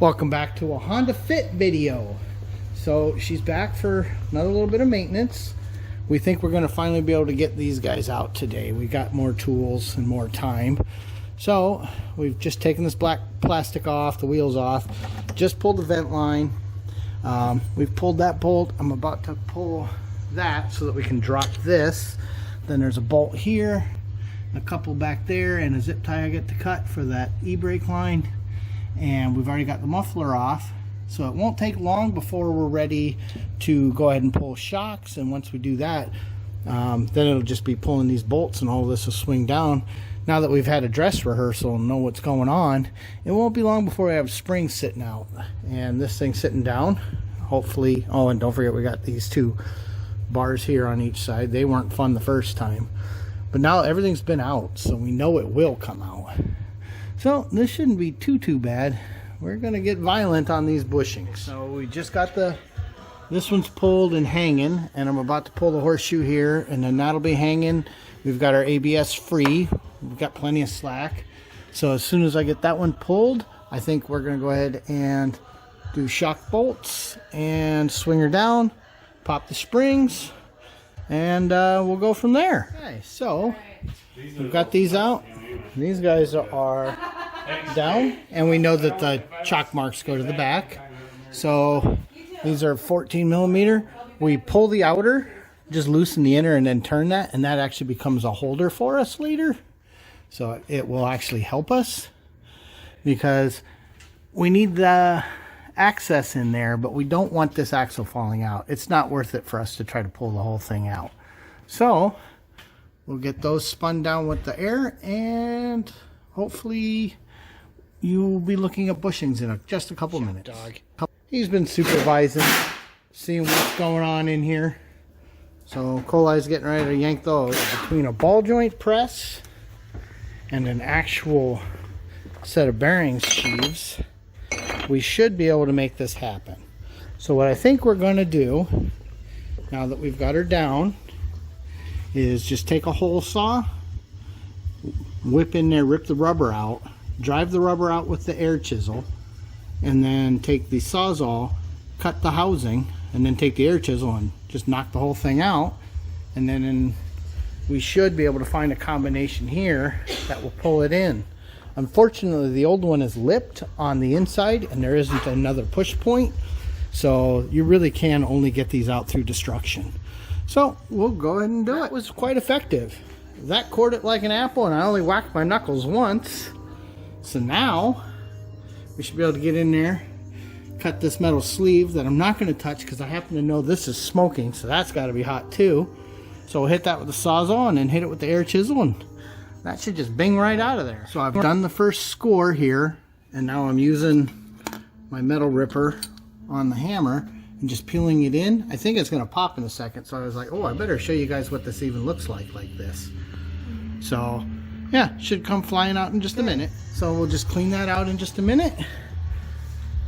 Welcome back to a Honda Fit video. So she's back for another little bit of maintenance. We think we're going to finally be able to get these guys out today. We got more tools and more time. So we've just taken this black plastic off, the wheels off, just pulled the vent line. We've pulled that bolt. I'm about to pull that so that we can drop this. Then there's a bolt here, a couple back there, and a zip tie I get to cut for that e-brake line. And we've already got the muffler off, so it won't take long before we're ready to go ahead and pull shocks. And once we do that, then it'll just be pulling these bolts and all this will swing down. Now that we've had a dress rehearsal and know what's going on, it won't be long before we have springs sitting out and this thing sitting down, hopefully. Oh, and don't forget we got these two bars here on each side. They weren't fun the first time, but now everything's been out, so we know it will come out. So this shouldn't be too bad. We're gonna get violent on these bushings. So we just got this one's pulled and hanging, and I'm about to pull the horseshoe here, and then that'll be hanging. We've got our ABS free. We've got plenty of slack. So as soon as I get that one pulled, I think we're gonna go ahead and do shock bolts and swing her down, pop the springs, and we'll go from there. Okay, so we've got these out. These guys are down, and we know that the chalk marks go to the back. So these are 14 millimeter. We pull the outer, just loosen the inner, and then turn that, and that actually becomes a holder for us later. So it will actually help us because we need the access in there, but we don't want this axle falling out. It's not worth it for us to try to pull the whole thing out. So we'll get those spun down with the air, and hopefully you'll be looking at bushings in just a couple minutes. He's been supervising, seeing what's going on in here. So Kolai's getting ready to yank those. Between a ball joint press and an actual set of bearings sheaves, we should be able to make this happen. So what I think we're going to do, now that we've got her down, is just take a hole saw, whip in there, rip the rubber out, drive the rubber out with the air chisel, and then take the Sawzall, cut the housing, and then take the air chisel and just knock the whole thing out. And then we should be able to find a combination here that will pull it in. Unfortunately, the old one is lipped on the inside and there isn't another push point, so you really can only get these out through destruction. So we'll go ahead and do it. That was quite effective. That cored it like an apple, and I only whacked my knuckles once. So now we should be able to get in there, cut this metal sleeve that I'm not going to touch because I happen to know this is smoking, so that's got to be hot too. So we'll hit that with the Sawzall and then hit it with the air chisel, and that should just bing right out of there. So I've done the first score here, and now I'm using my metal ripper on the hammer and just peeling it in. I think it's going to pop in a second, so I was like, oh, I better show you guys what this even looks like this. So yeah, should come flying out in just a minute. So we'll just clean that out in just a minute.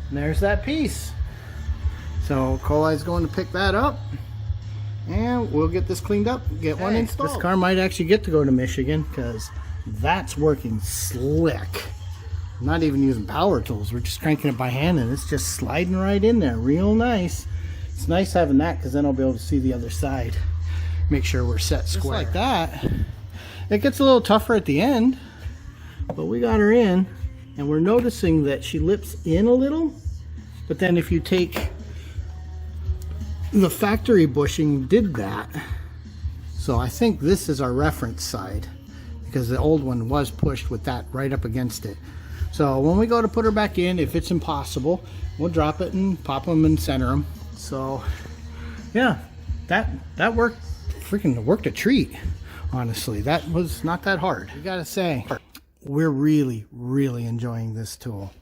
And there's that piece. So Kolai's going to pick that up, and we'll get this cleaned up, get one installed. This car might actually get to go to Michigan because that's working slick. I'm not even using power tools. We're just cranking it by hand, and it's just sliding right in there real nice. It's nice having that because then I'll be able to see the other side, make sure we're set square. Just like that. It gets a little tougher at the end, but we got her in, and we're noticing that she lips in a little. But then if you take the factory bushing, did that. So I think this is our reference side because the old one was pushed with that right up against it. So when we go to put her back in, if it's impossible, we'll drop it and pop them and center them. So yeah, that worked, freaking worked a treat. Honestly, that was not that hard. You gotta say, we're really enjoying this tool.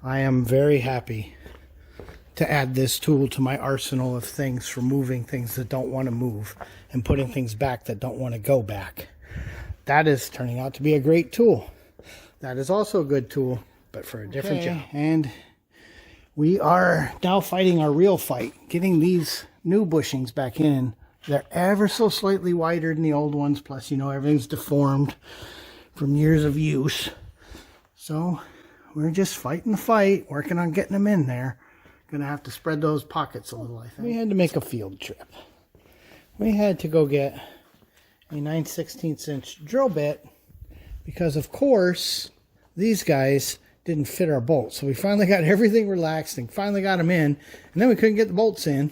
I am very happy to add this tool to my arsenal of things for moving things that don't want to move and putting things back that don't want to go back. That is turning out to be a great tool. That is also a good tool, but for a different job. And we are now fighting our real fight, getting these new bushings back in. They're ever so slightly wider than the old ones, plus, you know, everything's deformed from years of use. So we're just fighting the fight, working on getting them in there. Gonna have to spread those pockets a little, I think. We had to make a field trip. We had to go get a 9/16 inch drill bit because, of course, these guys didn't fit our bolts. So we finally got everything relaxed and finally got them in. And then we couldn't get the bolts in.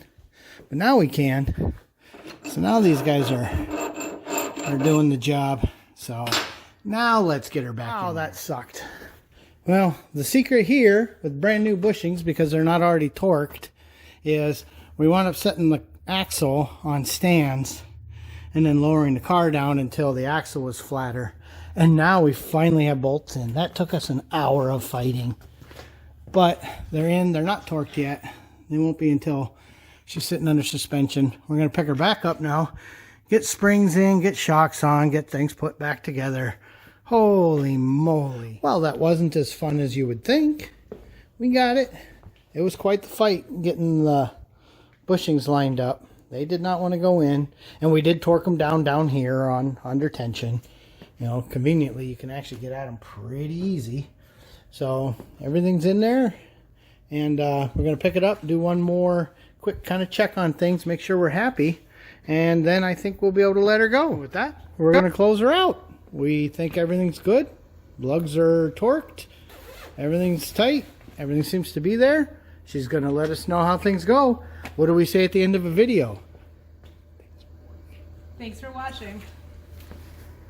But now we can. So now these guys are doing the job. So now let's get her back in. Oh, that sucked. Well, the secret here with brand new bushings, because they're not already torqued, is we wound up setting the axle on stands and then lowering the car down until the axle was flatter. And now we finally have bolts in. That took us an hour of fighting. But they're in. They're not torqued yet. They won't be until she's sitting under suspension. We're going to pick her back up now, get springs in, get shocks on, get things put back together. Holy moly. Well, that wasn't as fun as you would think. We got it. It was quite the fight getting the bushings lined up. They did not want to go in. And we did torque them down here on under tension. You know, conveniently, you can actually get at them pretty easy. So everything's in there. And we're going to pick it up, do one more quick kind of check on things, make sure we're happy. And then I think we'll be able to let her go. With that, we're going to close her out. We think everything's good. Lugs are torqued. Everything's tight. Everything seems to be there. She's going to let us know how things go. What do we say at the end of a video? Thanks for watching.